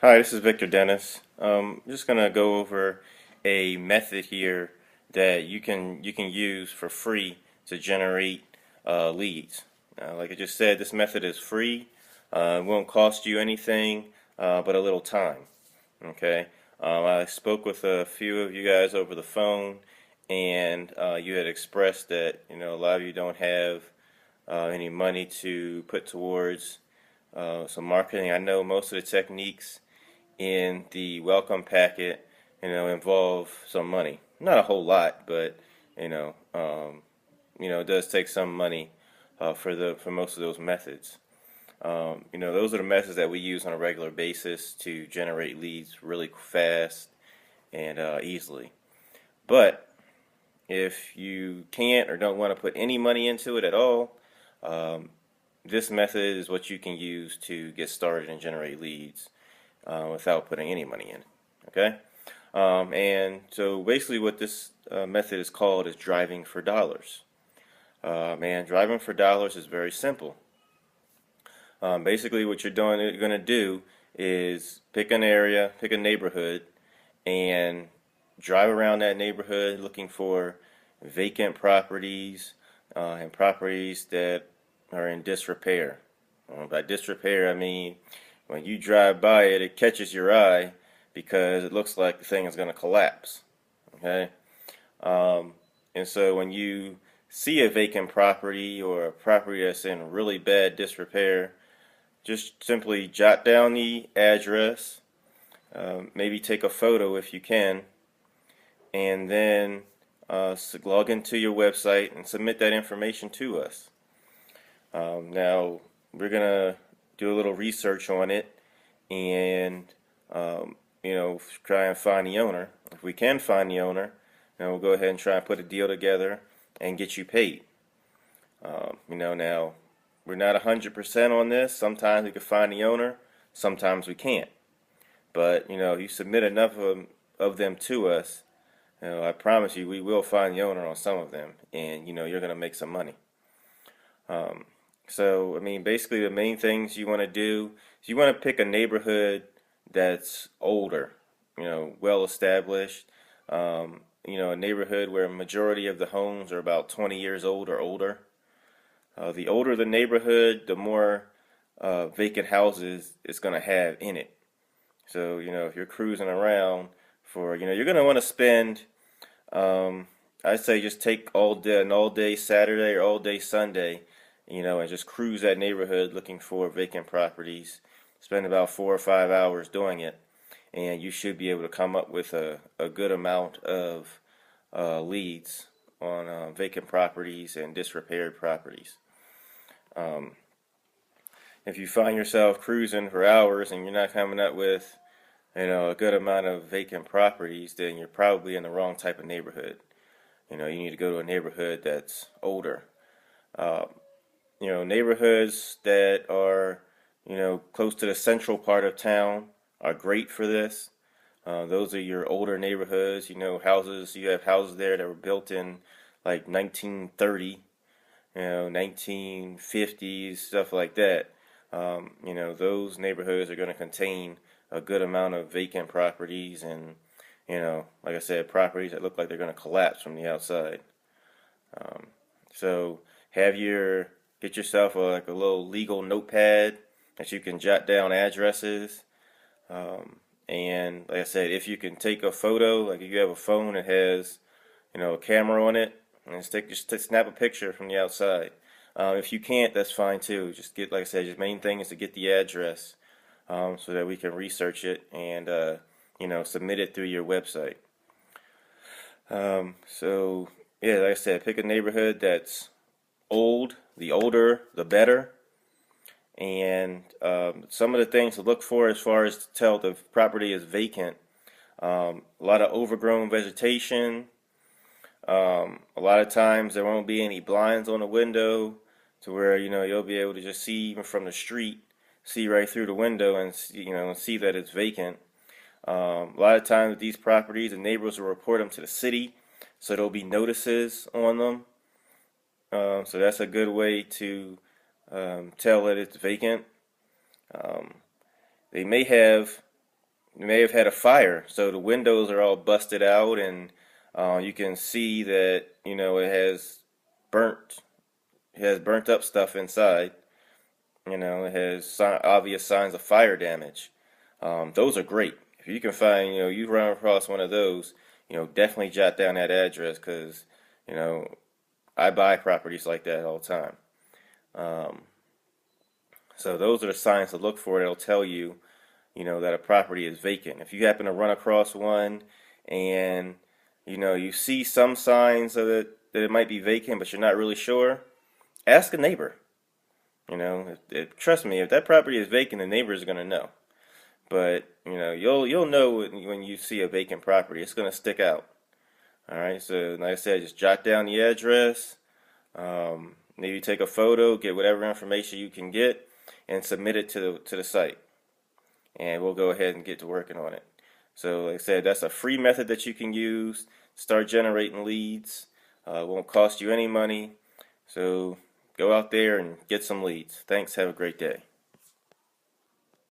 Hi, this is Victor Dennis. I'm just gonna go over a method here that you can use for free to generate leads. Like I just said, this method is free. It won't cost you anything but a little time. Okay. I spoke with a few of you guys over the phone, and you had expressed that a lot of you don't have any money to put towards some marketing. I know most of the techniques in the welcome packet, involve some money. Not a whole lot, but you know, um, it does take some money for most of those methods. Those are the methods that we use on a regular basis to generate leads really fast and easily. But if you can't or don't want to put any money into it at all, um, this method is what you can use to get started and generate leads without putting any money in. Okay? And so basically, what this method is called is driving for dollars. And driving for dollars is very simple. Basically, what you're going to do is pick an area, pick a neighborhood, and drive around that neighborhood looking for vacant properties and properties that are in disrepair. By disrepair, I mean when you drive by it, it catches your eye because it looks like the thing is going to collapse. Okay, and so when you see a vacant property or a property that's in really bad disrepair, just simply jot down the address, maybe take a photo if you can, and then log into your website and submit that information to us. Now, we're going to do a little research on it and, try and find the owner. If we can find the owner, then we'll go ahead and try and put a deal together and get you paid. Now, we're not 100% on this. Sometimes we can find the owner, sometimes we can't. But, you submit enough of them to us, I promise you we will find the owner on some of them, and, you're going to make some money. So, I mean, basically the main things you want to do is you want to pick a neighborhood that's older, well established, a neighborhood where a majority of the homes are about 20 years old or older. The older the neighborhood, the more vacant houses it's going to have in it. So, if you're cruising around for, you're going to want to spend, I'd say just take an all day Saturday or all day Sunday, and just cruise that neighborhood looking for vacant properties. Spend about 4 or 5 hours doing it, and you should be able to come up with a good amount of leads on vacant properties and disrepaired properties. Um, if you find yourself cruising for hours and you're not coming up with, a good amount of vacant properties, then you're probably in the wrong type of neighborhood. You need to go to a neighborhood that's older. Uh, Neighborhoods that are, close to the central part of town are great for this. Those are your older neighborhoods. You have houses there that were built in like 1930, 1950s, stuff like that. Those neighborhoods are going to contain a good amount of vacant properties and, like I said, properties that look like they're going to collapse from the outside. So get yourself like a little legal notepad that you can jot down addresses. And like I said, if you can take a photo, like if you have a phone that has, a camera on it, and just snap a picture from the outside. If you can't, that's fine too. Just like I said, the main thing is to get the address so that we can research it and, submit it through your website. So, yeah, like I said, pick a neighborhood that's old. The older, the better. And some of the things to look for as far as to tell the property is vacant. A lot of overgrown vegetation. A lot of times there won't be any blinds on the window to where you'll be able to just see even from the street, see right through the window and see that it's vacant. A lot of times these properties, the neighbors will report them to the city, so there'll be notices on them. So that's a good way to tell that it's vacant. They may have you may have had a fire, so the windows are all busted out, and you can see that it burnt, has burnt up stuff inside. It has obvious signs of fire damage. Those are great. If you can find, you run across one of those, definitely jot down that address because, you know, I buy properties like that all the time. Um, so those are the signs to look for that'll tell you, that a property is vacant. If you happen to run across one and, you see some signs of it that it might be vacant, but you're not really sure, ask a neighbor. Trust me, if that property is vacant, the neighbors are gonna know. But you'll know when you see a vacant property. It's gonna stick out. All right. So like I said, just jot down the address. Maybe take a photo, get whatever information you can get, and submit it to the site. And we'll go ahead and get to working on it. So like I said, that's a free method that you can use. Start generating leads. It won't cost you any money. So go out there and get some leads. Thanks. Have a great day.